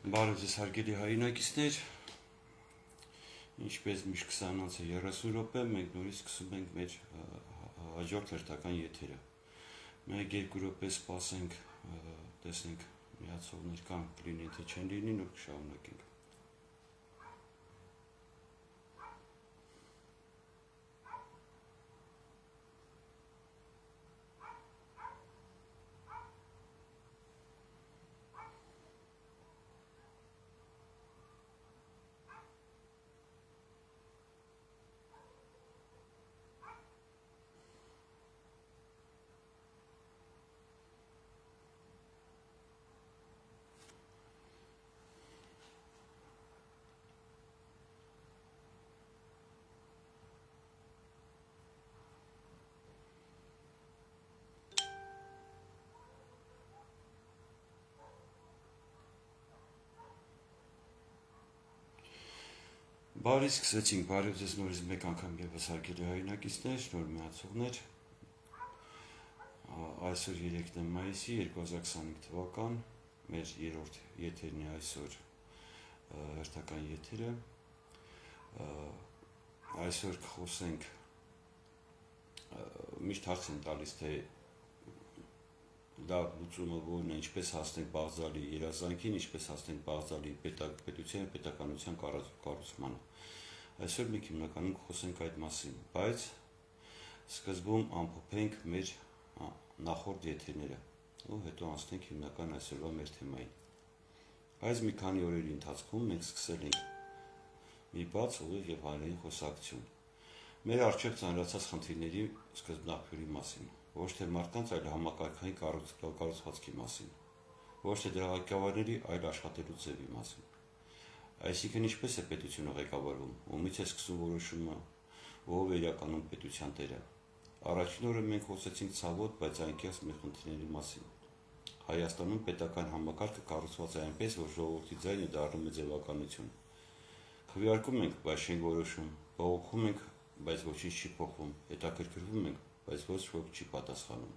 Բարև ձեզ հարգելի հայրենակիցներ, ինչպես միշտ 20:30 րոպե, մենք նորից սկսում ենք մեր հաջորդ հերթական եթերը։ Մեկ երկու րոպե սպասենք, տեսնենք միացողներ կան, կլինի թե չեն լինի, նոր կշարունակենք։ Բարի սկսեցինք, բարև ձեզ նորից մեկ անգամ ևս հարգելի հայրենակիցներ, նոր միացողներ։ Այսօր 3 մայիսի 2025 թվական, մեր երրորդ եթերն է այսօր հերթական եթերը։ Այսօր կխոսենք, միշտ հարց են տալիս, թե լավ լուծումը որն է, ինչպես հասնենք բաղձալի երազանքին, ինչպես հասնենք բաղձալի պետության, պետականության կառուցմանը։ Այսօր մենք հիմնականում կխոսենք այդ մասին, բայց սկզբում ամփոփենք մեր նախորդ եթերները ու հետո անցնենք հիմնական այսօրվա մեր թեմային։ Այս մի քանի օրերի ընթացքում մենք սկսել ենք մի բաց, ուղիղ եւ հանրային խոսակցություն մեր առջև ծանրացած խնդիրների սկզբնաղբյուրի մասին, ոչ թե մարդկանց, այլ համակարգային կառուցվածքի մասին, ոչ թե դրա ղեկավարների, այլ աշխատելու ձևի մասին։ Այսինքն ինչպես է պետությունը ղեկավարվում, ումից է սկսում որոշումը, ով է իրականում պետության տերը։ Առաջին օրը մենք խոսեցինք ցավոտ, բայց անկեղծ մի խնդիրների մասին։ Հայաստանում պետական համակարգը կառուցված է այնպես, որ ժողովրդի ձայնը դառնում է ձևականություն։ Քվեարկում ենք, բայց չենք որոշում, բողոքում ենք, բայց ոչինչ չի փոխվում, հետաքրքրվում ենք, բայց ոչ ոք չի պատասխանում։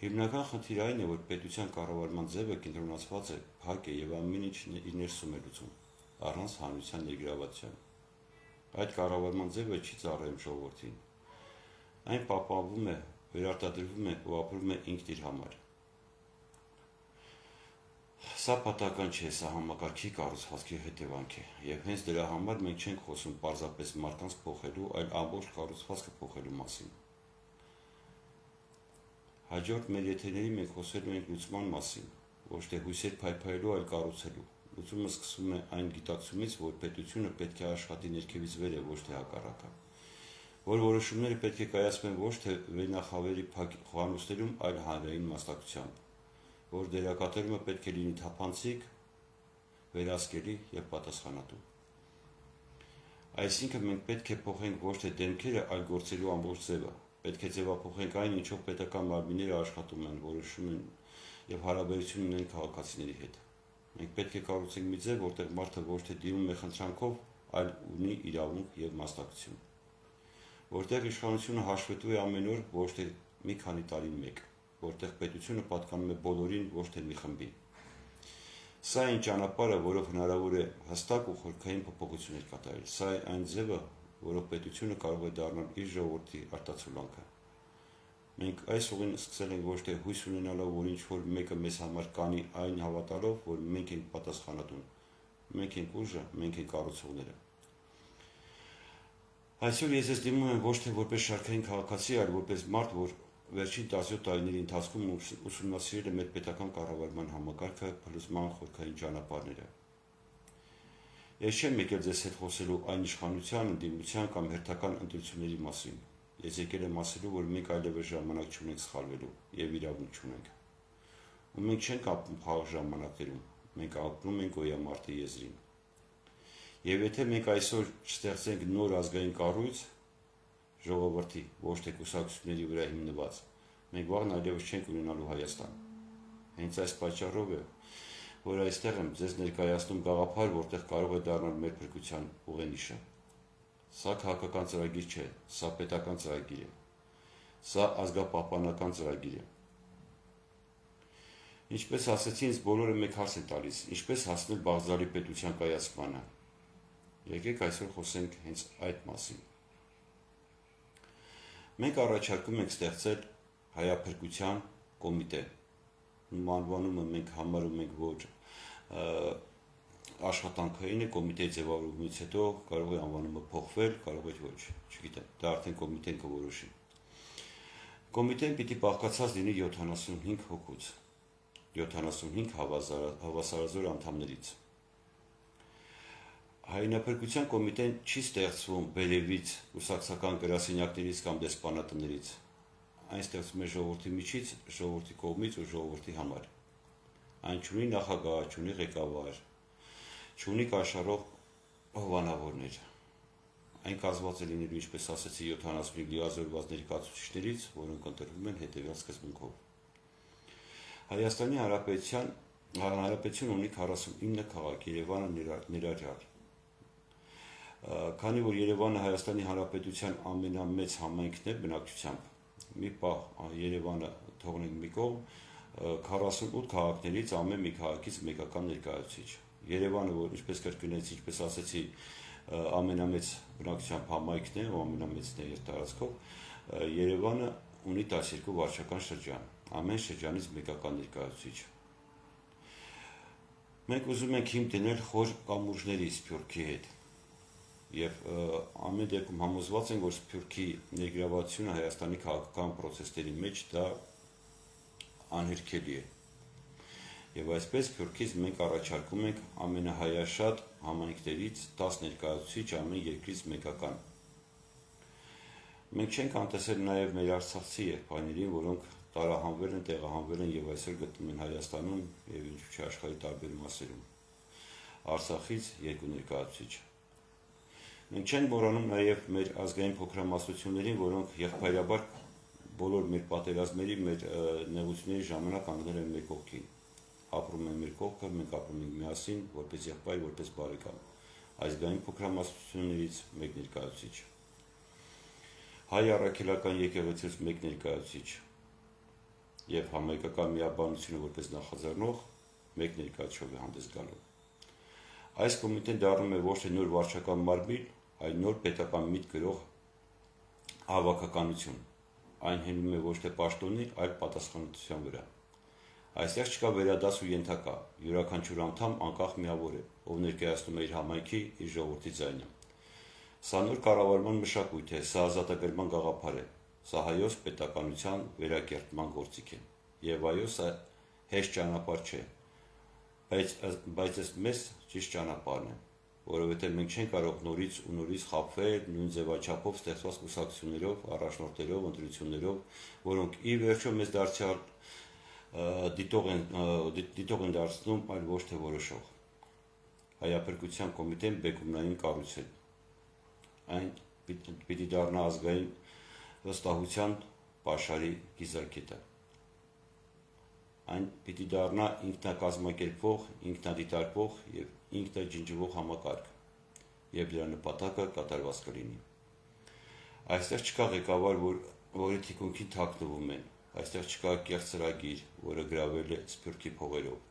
Հիմնական խնդիրը այն է, որ պետության կառավարման ձևը կենտրոնացված է, փակ է եւ ամեն ինչ իր ներսում է լուծում, առանց հանրության ներգրավվածության։ Այդ կառավարման ձևը չի ծառայում ժողովրդին։ Այն պահպանվում է, վերարտադրվում է ու ապրում է ինքն իր համար։ Սա պատահական չէ, սա համակարգի կառուցվածքի հետևանք է, եւ հենց դրա համար մենք չենք խոսում պարզապես մարդկանց փոխելու, այլ ամբողջ կառուցվածքը փոխելու մասին։ Հաջորդ մեր եթերների մենք խոսելու ենք լուծման մասին, ոչ թե հույսեր փայփայելու, այլ կառուցելու։ Լուծումը սկսվում է այն գիտակցումից, որ պետությունը պետք է աշխատի ներքևից վեր, ոչ թե հակառակը, որ որոշումները պետք է կայացվեն ոչ թե վերնախավերի խոհանոցներում, այլ հանրային մասնակցությամբ, որ դերակատարումը պետք է լինի թափանցիկ, վերահսկելի եւ պատասխանատու։ Այսինքն մենք պետք է փոխենք ոչ թե դեմքերը, այլ գործելու ամբողջ ձևը։ Պետք է ձևափոխենք այն, ինչով պետական մարմինները աշխատում են, որոշում են եւ հարաբերություն ունեն քաղաքացիների հետ։ Մենք պետք է կառուցենք մի ձև, որտեղ մարդը ոչ թե դիմում է խնդրանքով, այլ ունի իրավունք եւ մասնակցություն։ Որտեղ իշխանությունը հաշվետու է ամեն օր, ոչ թե մի քանի տարին մեկ, որտեղ պետությունը պատկանում է բոլորին, ոչ թե մի խմբի։ Սա այն ճանապարհը, որով հնարավոր է հստակ ու խորքային փոփոխություններ կատարել։ Սա է այն ձևը, որով պետությունը կարող է դառնալ իր ժողովրդի արտացոլանքը։ Մենք այս ուղին սկսել ենք ոչ թե հույս ունենալով, որ ինչ-որ մեկը մեզ համար կանի, այն հավատալով, որ մենք ենք պատասխանատուն, մենք ենք ուժը, մենք ենք կառուցողները։ Այսօր ես դիմում եմ ոչ թե որպես շարքային քաղաքացի, այլ որպես մարդ, որ վերջին 17 տարիների ընթացքում ուսումնասիրել է մեր պետական կառավարման համակարգը, փլուզման խորքային ճանապարհները։ Ես չեմ եկել ձեզ հետ խոսելու այն իշխանության, ընդդիմության կամ հերթական ընտրությունների մասին։ Ես եկել եմ ասելու, որ մենք այլևս ժամանակ չունենք սխալվելու եւ իրավունք չունենք։ Ու մենք չենք ապրում խաղաղ ժամանակներում, մենք ապրում ենք գոյամարտի եզրին։ Եվ եթե մենք այսօր չստեղծենք նոր ազգային կառույց, ժողովրդի, ոչ թե կուսակցությունների վրա հիմնված, մենք վաղն այլևս չենք ունենալու Հայաստան։ Հենց այս պատճառով է, որ այստեղ եմ ձեզ ներկայացնում գաղափար, որտեղ կարող է դառնալ մեր փրկության ուղենիշը։ Սա քաղաքական ծրագիր չէ, սա պետական ծրագիր է։ Սա ազգապահպանական ծրագիր է։ Ինչպես ասեցի, ինձ բոլորը մեկ հարց են տալիս, ինչպես հասնել Բաղդասարի պետության կայացմանը։ Եկեք այսօր խոսենք հենց այդ մասին։ Մենք առաջարկում ենք ստեղծել հայափրկության կոմիտե։ Անվանումը մենք համարում ենք, որ աշխատանքային է, կոմիտեի ձևավորումից հետո կարող է անվանումը փոխվել, կարող է ոչ, չգիտեմ, դա արդեն կոմիտեն կորոշի։ Կոմիտեն պիտի բաղկացած լինի 75 հոգուց, 75 հավասարազոր անդամներից։ Հայնափրկության կոմիտեն չի ստեղծվում բերևից, կուսակցական գրասենյակներից կամ դեսպանատներից, այն ստեղծվում է ժողովրդի միջից, ժողովրդի կողմից ու ժողովրդի համար։ Այն չունի նախագահ, չունի ղեկավար, չունի կաշառող հովանավորներ։ Այն կազմված է լինելու, ինչպես ասեցի, 75 լիազորված ներկայացուցիչներից, որոնք ընտրվում են հետևյալ սկզբունքով։ Հայաստանի Հանրապետություն ունի 49 քաղաք, Երևանը ներառյալ։ Քանի որ Երևանը Հայաստանի Հանրապետության ամենամեծ համայնքն է բնակչությամբ, մի պահ Երևանը թողնենք մի կողմ, 48 քաղաքներից ամեն մի քաղաքից մեկական ներկայացուցիչ։ Երևանը, որ ինչպես կրկնեցի, ինչպես ասեցի, ամենամեծ բնակչությամբ համայնքն է ու ամենամեծն է տարածքով, Երևանը ունի 12 վարչական շրջան, ամեն շրջանից մեկական ներկայացուցիչ։ Մենք ուզում ենք հիմք դնել խոր կամուրջների Սփյուռքի հետ եւ ամեն դեպքում համոզված ենք, որ Սփյուռքի ներգրավվածությունը Հայաստանի քաղաքական process-ների մեջ դա անհերքելի է։ Եվ այսպես Սփյուռքից մենք առաջարկում ենք ամենահայաշատ համայնքներից 10 ներկայացուցիչ ամեն երկրից մեկական։ Մենք չենք անտեսել նաև մեր արցախցի եղբայրներին, որոնք տարահանվել են, տեղահանվել են եւ այսօր գտնվում են Հայաստանում եւ ինչու՞ չէ աշխարհի տարբեր մասերում։ Արցախից 2 ներկայացուցիչ։ Մենք չենք մոռանում նաև մեր ազգային փոքրամասնություններին, որոնք եղբայրաբար բոլոր մեր պատերազմների, մեր նեղությունների ժամանակ անգնել են մեր կողքին։ Ապրում են մեր կողքը, մենք ապրում ենք միասին, որպես եղբայր, որպես բարեկամ։ Ազգային փոքրամասնություններից 1 ներկայացուցիչ։ Հայ առաքելական եկեղեցուց 1 ներկայացուցիչ եւ համայնքական միաբանությունը որպես նախաձեռնող 1 ներկայացուցիչ է հանդես գալու։ Այս կոմիտեն դառնում է ոչ թե նոր վարչական մարմին, այլ նոր պետական միտք գրող հավաքականություն։ Այն հենում է ոչ թե պաշտոնի, այլ պատասխանատվության վրա։ Այստեղ չկա վերադաս ու ենթակա, յուրաքանչյուր անդամ անկախ միավոր է, ով ներկայացնում է իր համայնքի, իր ժողովրդի ձայնը։ Սա նոր կառավարման մշակույթ է, սա ազատագրման գաղափար է, սա հայոց պետականության վերակերտման գործիք է։ Եվ այո, սա հեշտ ճանապարհ չէ, բայց ըստ մեզ ճիշտ ճանապարհն է, որովհետև մենք չենք կարող նորից ու նորից խաբվել նույն ձևաչափով ստեղծված կուսակցություններով, առաջնորդներով, ընտրություններով, որոնք ի վերջո մեզ դարձյալ դիտող են դարձնում, այլ ոչ թե որոշող։ Հայափրկության կոմիտեն բեկումնային կառույց է։ Այն պիտի դառնա ազգային վստահության պաշարի գիզակետը։ Այն պիտի դառնա ինքնակազմակերպվող, ինքնադիտարկվող եւ ինքնաջնջվող համակարգ, եւ դրա նպատակը կատարված կլինի։ Այստեղ չկա ղեկավար, որի թիկունքին թաքնվում են, այստեղ չկա կեղծ ծրագիր, որը գրավել է Սփյուռքի փողերով։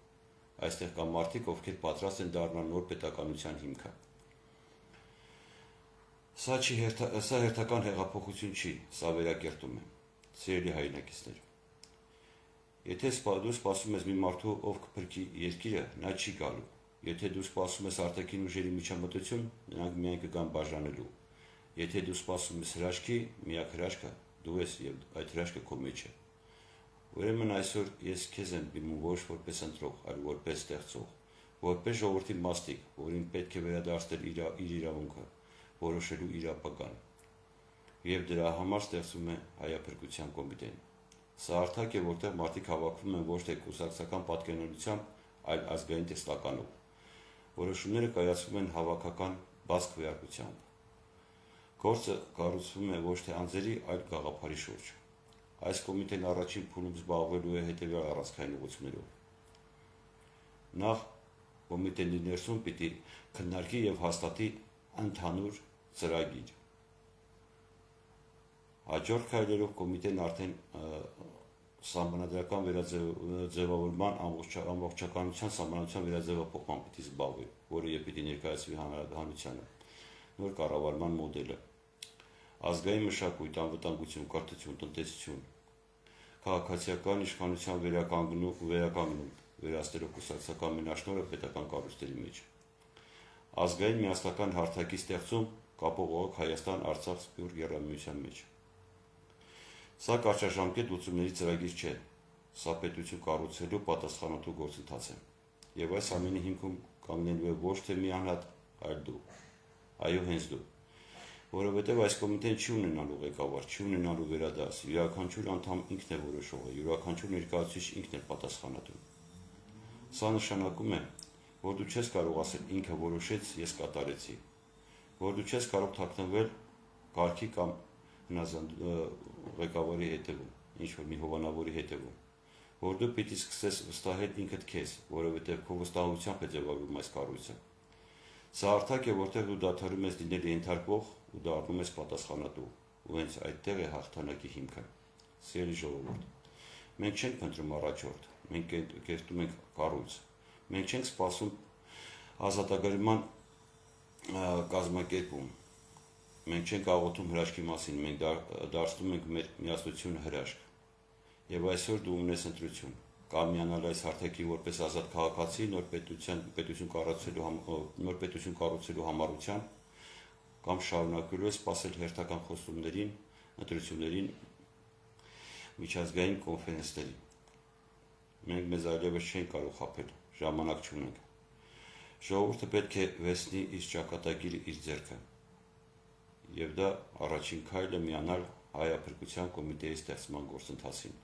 Այստեղ կա մարդիկ, ովքեր պատրաստ են դառնալ նոր պետականության հիմքը։ Սա հերթական հեղափոխություն չի, սա վերակերտում է։ Սիրելի հայրենակիցներ, եթե դու սպասում ես մի մարդու, ով կփրկի երկիրը, նա չի գալու։ Եթե դու սպասում ես արտաքին ուժերի միջամտություն, նրանք միայն կգան բաժանելու։ Եթե դու սպասում ես հրաշքի, միակ հրաշքը դու ես եւ այդ հրաշքը քո մեջ է։ Ուրեմն այսօր ես քեզ եմ դիմում ոչ որպես ընտրող, այլ որպես ստեղծող, որպես ժողովրդի մաստիկ, որին պետք է վերադարձնել իր իրավունքը, որոշելու իր ապագան։ Եվ դրա համար ստեղծում է Հայափրկության կոմիտեն։ Սա հարթակ է, որտեղ մարդիկ հավաքվում են ոչ թե կուսակցական պատկերությամբ, այլ ազգային տեսլականով։ Որոշումները կայացվում են հավաքական բաց քվեարկությամբ։ Գործը կառուցվում է ոչ թե անձերի, այլ գաղափարի շուրջ։ Այս կոմիտեն առաջին փուլում զբաղվելու է հետևյալ առանցքային ուղղություններով։ Նախ կոմիտեի ներսում պիտի քննարկի եւ հաստատի ընդհանուր ծրագիր։ Հաջորդ քայլերով կոմիտեն արդեն սահմանադրական վերաձևավորման ամբողջականության սահմանադրության վերաձևափոխման պիտի զբաղվի, որը եւ պիտի ներկայացվի հանրությանը, նոր կառավարման մոդելը, ազգային մշակույթ, անվտանգություն, կրթություն, տնտեսություն, քաղաքացիական իշխանության վերականգնում, վերահսկելով կուսակցական մենաշնորհը պետական կառույցների մեջ, ազգային միասնական հարթակի ստեղծում կապող Հայաստան-Արցախ սփյուռք եռամիության մեջ։ Սա կարճաժամկետ լուծումների ծրագիր չէ, սա պետություն կառուցելու պատասխանատու գործընթաց է։ Եվ այս ամենի հիմքում կանգնելու է ոչ թե մի անհատ, այլ դու, այո հենց դու, որովհետև այս կոմիտեն չի ունենալու ղեկավար, չի ունենալու վերադաս, յուրաքանչյուր անդամ ինքն է որոշողը, յուրաքանչյուր ներկայացուցիչ ինքն է պատասխանատու։ Սա նշանակում է, որ դու չես կարող ասել ինքը որոշեց, ես կատարեցի, որ դու չես կարող թաքնվել կարգի կամ ղեկավարի հետևում, ինչ-որ մի հովանավորի հետևում, որ դու պիտի սկսես վստահել ինքդ քեզ, որովհետև քո վստահությամբ է ձևավորվում այս կառույցը։ Սա հարթակ է, որտեղ դու դադարում ես լինել ենթարկվող ու դառնում ես պատասխանատու, ու հենց այդտեղ է հաղթանակի հիմքը։ Սիրելի ժողովուրդ, մենք չենք փնտրում առաջորդ, մենք կերտում ենք կառույց, մենք չենք սպասում ազատագրման կազմակերպում, մենք չենք աղոթում հրաշքի մասին, մենք դարձնում ենք մեր միասնությունը հրաշք։ Եվ այսօր դու ունես ընտրություն, կամ միանալ այս հարթակի որպես ազատ քաղաքացի նոր պետություն կառուցելու համառությամբ, կամ շարունակելու ես սպասել հերթական խոստումներին, ընտրություններին, միջազգային կոնֆերանսներին։ Մենք մեզ այլևս չենք կարող խաբել, ժամանակ չունենք։ Ժողովուրդը պետք է վերցնի իր ճակատագիրը իր ձեռքը։ Եվ դա առաջին քայլը միանալ Հայ-Აფրիկության կոմիտեի ստեղծման գործընթացին։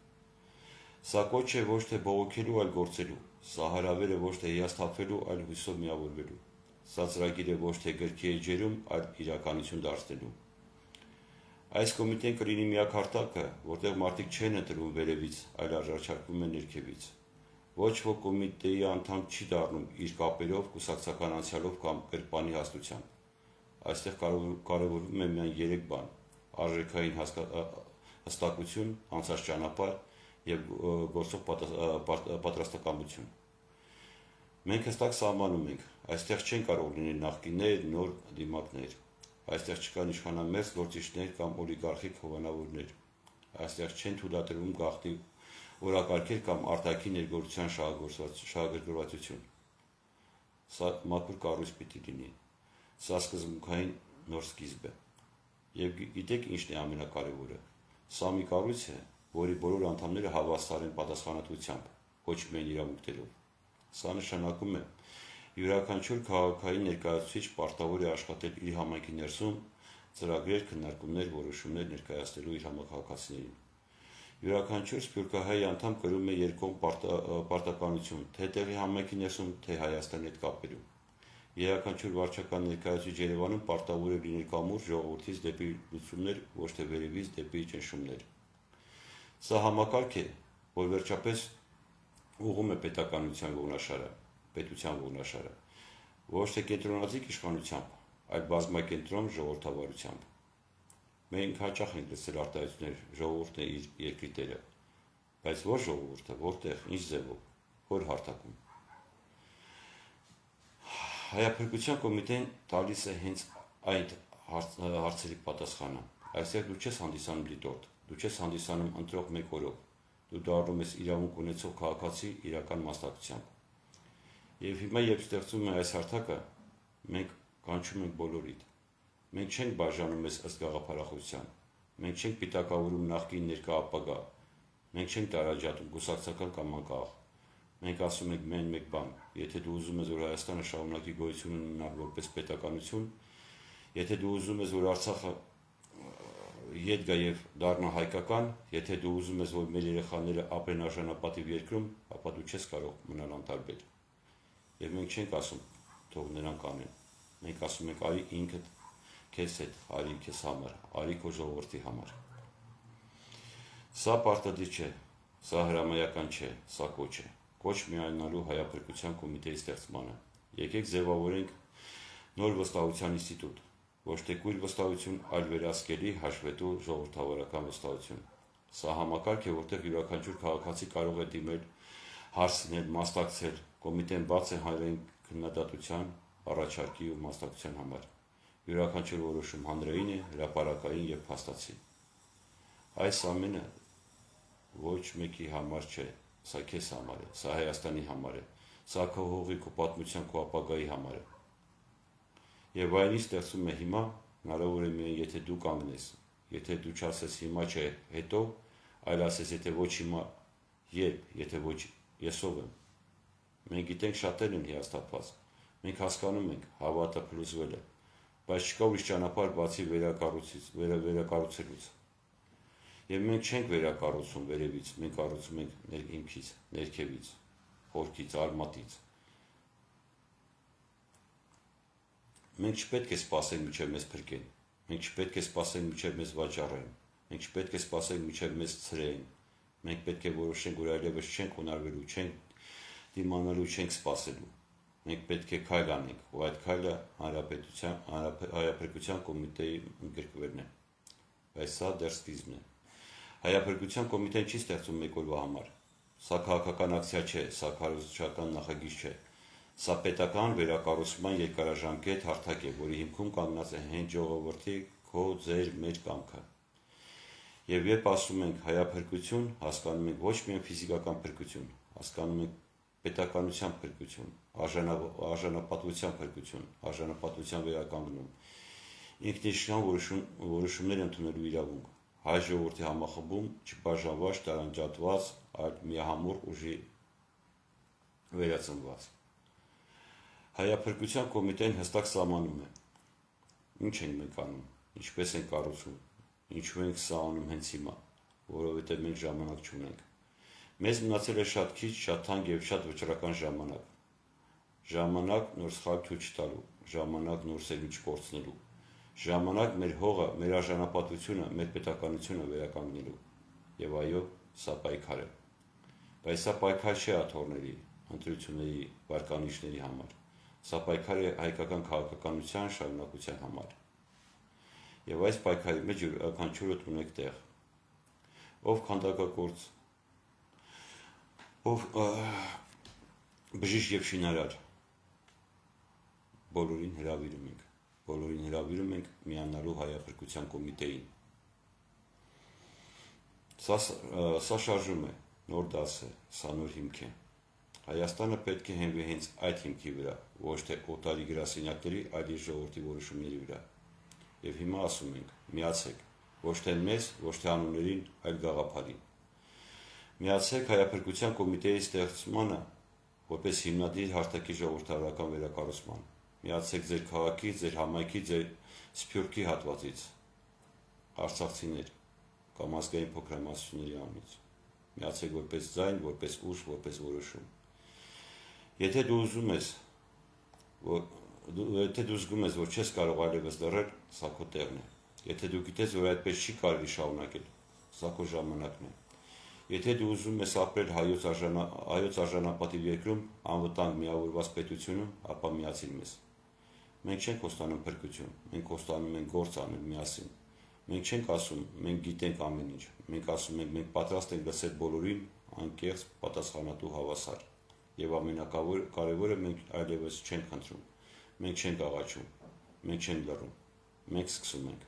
Սա կոչ է ոչ թե բողոքելու, այլ գործելու։ Սա հրավեր է ոչ թե հիասթափվելու, այլ հույսով միավորվելու։ Սա ծրագիր է ոչ թե գրքի էջերում, այլ իրականություն դարձնելու։ Այս կոմիտեն կլինի միակ հարթակը, որտեղ մարդիկ չեն ընտրվում վերևից, այլ առաջարկվում են ներքևից։ Ոչ ոք կոմիտեի անդամ չի դառնում իր կապերով, կուսակցական անցյալով կամ կերպանի հաստությամբ։ Այստեղ կարևորվում է միայն 3 բան՝ արժեքային հստակություն, անցած ճանապարհ եւ գործող պատրաստակամություն։ Մենք հստակ սահմանում ենք, այստեղ չեն կարող լինել նախկիններ, նոր դիմակներ։ Այստեղ չկան իշխանամերձ գործիչներ կամ օլիգարխիկ հովանավորներ։ Այստեղ չեն թույլատրվում գաղտնի օրակարգեր կամ արտաքին ներգործության շահագրգռվածություն։ Սա մաքուր կառույց պիտի լինի։ Սա սկզբունքային նոր սկիզբ է։ Եվ գիտեք ինչն է ամենակարևորը։ Սա մի կառույց է, որի բոլոր անդամները հավասար են պատասխանատվությամբ, ոչ միայն իրավունքներով։ Սա նշանակում է, յուրաքանչյուր քաղաքային ներկայացուցիչ պարտավոր է աշխատել իր համայնքի ներսում, ծրագրեր, քննարկումներ, որոշումներ ներկայացնելու իր համակարգացիներին։ Յուրաքանչյուր սփյուռքահայ անդամ կրում է երկկողմ պարտականություն, թե տեղի համայնքի ներսում, թե Հայաստանի հետ կապերում։ Յուրաքանչյուր վարչական ներկայացուցիչ Երևանում պարտավոր է լինել կամուր ժողովրդից դեպի լուծումներ, ոչ թե վերևից դեպի ճնշումներ։ Սա համակարգ է, որ վերջապես ուղղում է պետականության ողնաշարը, ոչ թե կենտրոնացիկ իշխանությամբ, այլ բազմակենտրոն ժողովրդավարությամբ։ Մենք հաճախ ենք լսել արտահայտություններ, ժողովուրդն է իր երկրի տերը, բայց ո՞ր ժողովուրդը, որտեղ, ինչ ձևով, որ հարթակում։ Հայ-Აფրիկության կոմիտեն տալիս է հենց այդ հարցերի պատասխանը։ Այստեղ դու չես հանդիսանում դիտորդ, դու չես հանդիսանում ընտրող մեկ օրով, դու դառնում ես իրավունք ունեցող քաղաքացի իրական մասնակցությամբ։ Եվ հիմա երբ ստեղծում է այս հարթակը, մենք կանչում ենք բոլորիդ։ Մենք չենք բաժանում ես ըստ գաղափարախոսության, մենք չենք պիտակավորում նախկին ներկա ապագա, մենք չենք տարաջատում կուսակցական կամ անկախ։ Մենք ասում ենք միայն մեկ բան. եթե դու ուզում ես, որ Հայաստանը շարունակի գոյություն ունենալ որպես պետականություն, եթե դու ուզում ես, որ Արցախը ետ գա եւ դառնա հայկական, եթե դու ուզում ես, որ մեր երեխաները ապրեն արժանապատիվ երկրում, ապա դու չես կարող մնալ անտարբեր։ Եվ մենք չենք ասում թող նրանք անեն։ Մենք ասում ենք արի ինքդ քեզ հետ, արի քեզ համար, արի քո ժողովրդի համար։ Սա պարտադիր չէ, սա հրամայական չէ, սա կոչ է։ Կոչ միանալու Հայ-Აფրիկության կոմիտեի ստեղծմանը։ Եկեք ձևավորենք նոր վստահության ինստիտուտ, ոչ թե կույր վստահություն, այլ վերահսկելի հաշվետու ժողովրդավարական վստահություն։ Սա համակարգ է, որտեղ յուրաքանչյուր քաղաքացի կարող է դիմել, հարցնել, մասնակցել, կոմիտեն բաց է հանրային քննադատության, առաջարկի ու մասնակցության համար։ Յուրաքանչյուր որոշում հանրային է, հրապարակային եւ փաստացի։ Այս ամենը ոչ մեկի համար չէ, սա քեզ համար է, սա Հայաստանի համար է, սա քո հողի, քո պատմության, քո ապագայի համար է։ Եվ այն ինչ ստեղծում է հիմա, հնարավոր է միայն եթե դու կանգնես, եթե դու չասես հիմա չէ, հետո, այլ ասես եթե ոչ հիմա, երբ, եթե ոչ ես ով եմ։ Մենք գիտենք շատերն են հիասթափված, մենք հասկանում ենք, հավատը փլուզվել է, բայց չկա ուրիշ ճանապարհ բացի վերակառուցելուց։ Եվ մենք չենք վերակառուցում վերևից, մենք կառուցում ենք ներքինքից, ներքևից, խորքից, արմատից։ Մենք չպետք է սպասենք մինչև մեզ փրկեն, մենք չպետք է սպասենք մինչև մեզ վաճառեն, մենք չպետք է սպասենք մինչև մեզ ցրեն, մենք պետք է որոշենք, որ այլևս չենք խոնարհվելու, չենք դիմանալու, չենք սպասելու, մենք պետք է քայլ անենք, ու այդ քայլը Հայապրկության կոմիտեի ընդգրկվելն է, բայց սա դեռ սկիզբն է։ Հայապրկության կոմիտեն չի ստեղծում մեկ օրվա համար, սա քաղաքական ակցիա չէ, սա քարոզչական նախագիծ չէ, սա պետական վերակառուցման երկարաժամկետ հարթակ է, որի հիմքում կանգնած է հենց ժողովրդի, քո, ձեր, մեր կամքը։ Եվ երբ ասում ենք հայափրկություն, հասկանում ենք ոչ միայն ֆիզիկական փրկություն, հասկանում ենք պետականության փրկություն, արժանապատվության փրկություն, արժանապատվության վերականգնում, ինքնիշխան որոշումներ ընդունելու իրավունք, հայ ժողովրդի համախմբում չբաժանված, տարանջատված, այլ միահամուռ ուժի վերածնված։ Հայափրկության կոմիտեն հստակ սահմանում է։ Ինչ ենք մենք անում, ինչպես ենք կառուցում, ինչու ենք սա անում հենց հիմա, որովհետև մենք ժամանակ չունենք։ Մեզ մնացել է շատ քիչ, շատ թանկ եւ շատ վճռական ժամանակ։ Ժամանակ նոր սխալ ցույց տալու, ժամանակ նոր սերունդ չկորցնելու, ժամանակ մեր հողը, մեր արժանապատվությունը, մեր պետականությունը վերականգնելու։ Եվ այո, սա պայքար է։ Բայց սա պայքար չէ աթոռների, ընտրությունների, վարկանիշների համար։ Սա պայքար է հայկական քաղաքականության շարունակության համար։ Եվ այս պայքարի մեջ յուրաքանչյուրդ ունեք տեղ։ Ով քանդակագործ, ով բժիշկ եւ շինարար, բոլորին հրավիրում ենք միանալու Հայափրկության կոմիտեին։ Սա շարժում է, նոր դաս է, սա նոր հիմք է։ Հայաստանը պետք է հենվի հենց այդ հիմքի վրա, ոչ թե օտարի գրասենյակների, այլ իր ժողովրդի որոշումների վրա։ Եվ հիմա ասում ենք, միացեք, ոչ թե մեզ, ոչ թե անուններին, այլ գաղափարին։ Միացեք Հայափրկության կոմիտեի ստեղծմանը, որպես հիմնադիր հարթակի ժողովրդավարական վերակառուցման։ Միացեք ձեր քաղաքի, ձեր համայնքի, ձեր սփյուռքի հատվածից, արցախցիներ կամ ազգային փոքրամասնությունների անունից։ Միացեք որպես ձայն, որպես ուժ, որպես որոշում։ Եթե դու զգում ես, որ չես կարող այլևս լռել, սա քո տեղն է։ Եթե դու գիտես, որ այդպես չի կարելի շարունակել, սա քո ժամանակն է։ Եթե դու ուզում ես ապրել հայոց արժանապատիվ երկրում անվտանգ միավորված պետությունում, ապա միացիր մեզ։ Մենք չենք խոստանում փրկություն, մենք խոստանում ենք գործ անել միասին։ Մենք չենք ասում, մենք գիտենք ամեն ինչ, մենք ասում ենք, մենք պատրաստ ենք լսել բոլորին, անկեղծ, պատասխանատու, հավասար։ Եվ ամենակարևորը, մենք այլևս չենք խնդրում, մենք չենք աղաչում, մենք չենք լռում, մենք սկսում ենք։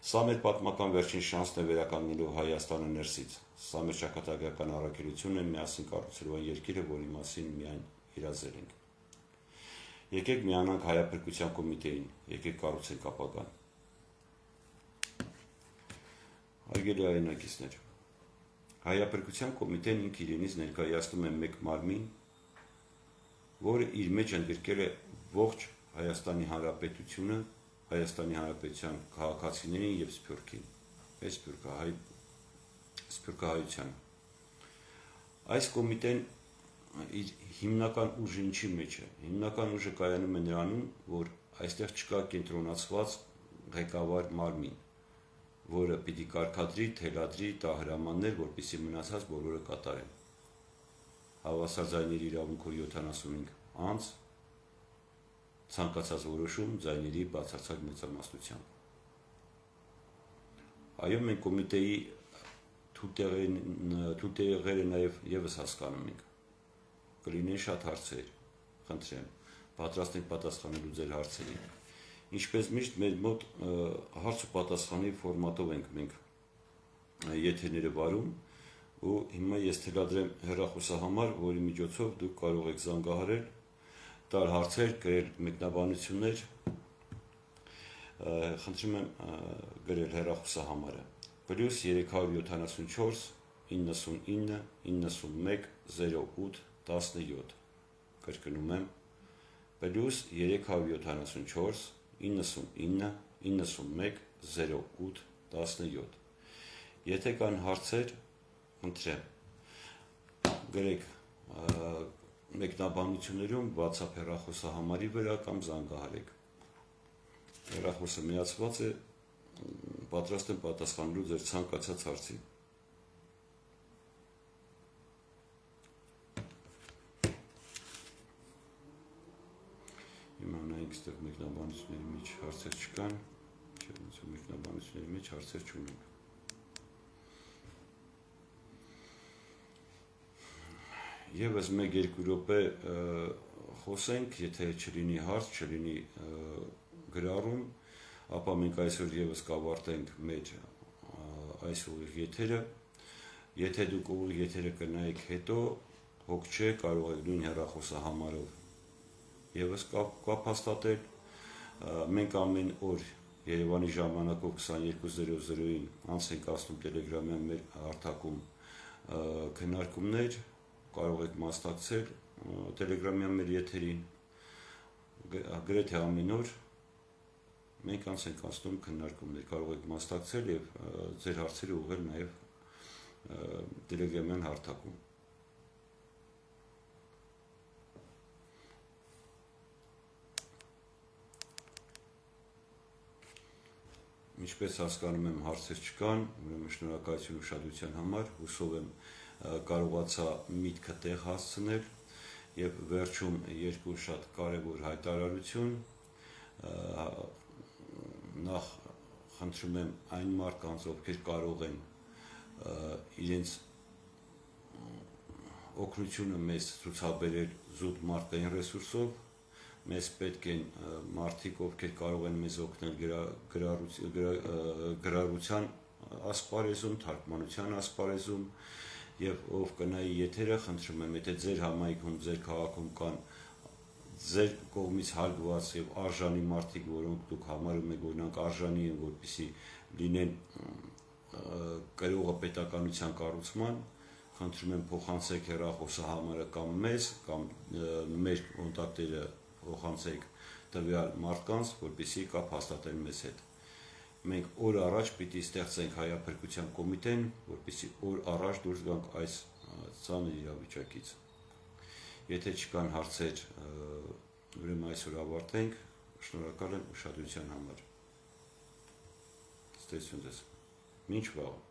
Սա մեր պատմական վերջին շանսն է վերականգնելու Հայաստանը ներսից։ Սա մեր ճակատագրական առաքելությունն է միասին կառուցելու այն երկիրը, որի մասին միայն երազել ենք։ Եկեք միանանք Հայափրկության կոմիտեին, եկեք կառուցենք ապագան։ Հարգելի հայրենակիցներ, Հայափրկության կոմիտեն ինք իրենից ներկայացնում է մեկ մարմին, որը իր մեջ ընդգրկել է ողջ Հայաստանի Հանրապետությունը, Հայաստանի Հանրապետության քաղաքացիներին եւ սփյուռքին, այս սփյուռքահայությանը։ Այս կոմիտեն իր հիմնական ուժը ինչի մեջ է։ Հիմնական ուժը կայանում է նրանում, որ այստեղ չկա կենտրոնացված ղեկավար մարմին, որը պիտի կարգադրի, թելադրի, տա հրամաններ, որպեսզի մնացած բոլորը կատարեն։ Հավասար ձայների իրավունքով 75 անձ, ցանկացած որոշում ձայների բացարձակ մեծամասնությամբ։ Այո, մենք կոմիտեի թութեղերը նաև եւս հասկանում ենք։ Կլինեն շատ հարցեր, խնդրեմ, պատրաստ ենք պատասխանելու ձեր հարցերին։ Ինչպես միշտ մեր մոտ հարց ու պատասխանի ֆորմատով ենք մենք եթերները վարում, ու հիմա ես թելադրեմ հեռախոսահամար, որի միջոցով դուք կարող եք զանգահարել, տալ հարցեր, գրել մեկնաբանություններ, խնդրում եմ գրել հեռախոսահամարը +374 99 91 08 17, կրկնում եմ, +374 99 91 08 17, եթե կան հարցեր, խնդրեմ, գրեք մեկնաբանություններում WhatsApp հեռախոսահամարի վրա կամ զանգահարեք։ Հեռախոսը միացված է, պատրաստ եմ պատասխանելու ձեր ցանկացած հարցի։ Հիմա նայենք, ստեղ մեկնաբանությունների մեջ հարցեր չկան, մեկնաբանությունների մեջ հարցեր չունենք։ Եվս 1-2 րոպե խոսենք, եթե չլինի հարց, չլինի գրառում, ապա մենք այսօր եւս կավարտենք մեր այս ուղիղ եթերը։ Եթե դուք ուղիղ եթերը կնայեք հետո, հոգ չէ, կարող եք նույն հեռախոսահամարով եւս կապ հաստատել։ Մենք ամեն օր Երևանի ժամանակով 22:00-ին անց ենք ասնում Telegram-յան մեր հարթակում քննարկումներ, կարող եք մասնակցել Telegram-յան մեր եթերին, գրեթե ամեն օր մենք անց ենք ասնում քննարկումներ, կարող եք մասնակցել եւ ձեր հարցերը ուղղել նաեւ Telegram-յան հարթակում։ Ինչպես հասկանում եմ, հարցեր չկան, ուրեմն շնորհակալություն ուշադրության համար, հուսով եմ կարողացա միտքը տեղ հասցնել եւ վերջում երկու շատ կարեւոր հայտարարություն, նախ խնդրում եմ այն մարդկանց, ովքեր կարող են իրենց օգնությունը մեզ ցուցաբերել զուտ մարդկային ռեսուրսով, մեզ պետք են մարդիկ, ովքեր կարող են մեզ օգնել գրառության ասպարեզում, թարգմանության ասպարեզում, եւ ով կնայի եթերը, խնդրում եմ, եթե ձեր համայնքում, ձեր քաղաքում կան ձեր կողմից հարգված եւ արժանի մարդիկ, որոնք դուք համարում եք, օրինակ արժանի են, որպեսզի լինեն կրողը պետականության կառուցման, խնդրում եմ փոխանցեք հեռախոսահամարը կամ մեզ, կամ մեր կոնտակտերը փոխանցեք տվյալ մարդկանց, որպեսզի կապ հաստատեն մեզ հետ։ Մենք օր առաջ պիտի ստեղծենք հայափրկության կոմիտեն, որպեսզի օր առաջ դուրս գանք այս ծանր իրավիճակից։ Եթե չկան հարցեր, ուրեմն այսօր ավարտենք, շնորհակալ եմ ուշադրության համար։ Ստեսություն ձեզ։ Մինչ վաղ։